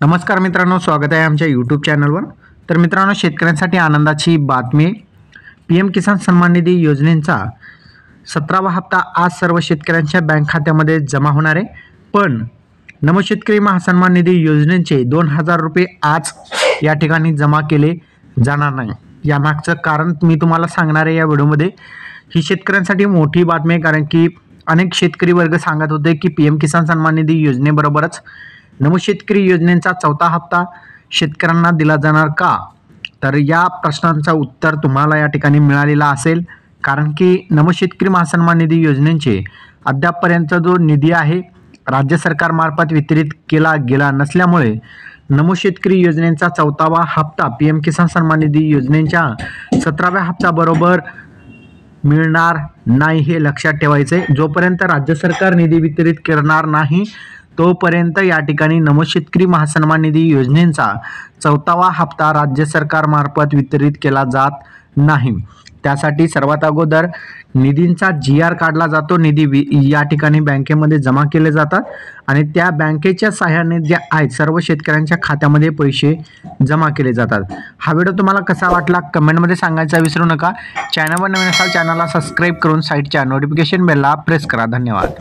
नमस्कार मित्रांनो, स्वागत आहे आमच्या यूट्यूब चॅनलवर। तर मित्रांनो, शेतकऱ्यांसाठी आनंदाची बातमी। PM किसान सन्मान निधी योजनेचा 17वा हप्ता आज सर्व शेतकऱ्यांच्या बँक खात्यामध्ये जमा होणार आहे। पण नमो शेतकरी महासन्मान निधी योजनेचे 2000 रुपये आज या ठिकाणी जमा केले जाणार नाही। यामागचं कारण मी तुम्हाला सांगणार आहे या व्हिडिओमध्ये। ही शेतकऱ्यांसाठी मोठी बातमी आहे, कारण की अनेक शेतकरी वर्ग सांगत होते की PM किसान सन्मान निधी योजनेबरोबरच नमो शेतकरी योजनेचा 4था हप्ता शेतकऱ्यांना दिला जाणार का? तर या प्रश्नांचं उत्तर तुम्हाला या ठिकाणी मिळालेला असेल, कारण की नमो शेतकरी महासन्मान निधी योजनेचे अद्यापपर्यंत जो निधी आहे राज्य सरकारमार्फत वितरित केला गेला नसल्यामुळे नमो शेतकरी योजनेचा 4था हप्ता PM किसान सन्मान निधी योजनेच्या 17व्या हप्त्याबरोबर मिळणार नाही हे लक्षात ठेवायचे। जोपर्यंत राज्य सरकार निधी वितरित करणार नाही तोपर्यंत या ठिकाणी नमो शेतकरी महासन्मान निधी योजनेचा 4था हप्ता राज्य सरकारमार्फत वितरित केला जात नाही। त्यासाठी सर्वात अगोदर निधींचा GR काढला जातो। निधी या ठिकाणी बँकेमध्ये जमा केले जातात आणि त्या बँकेच्या सहाय्याने जे आहेत सर्व शेतकऱ्यांच्या खात्यामध्ये पैसे जमा केले जातात। हा व्हिडिओ तुम्हाला कसा वाटला कमेंटमध्ये सांगायचा विसरू नका। चॅनलवर नवीन असाल चॅनलला सबस्क्राईब करून साईडच्या नोटिफिकेशन बेलला प्रेस करा। धन्यवाद।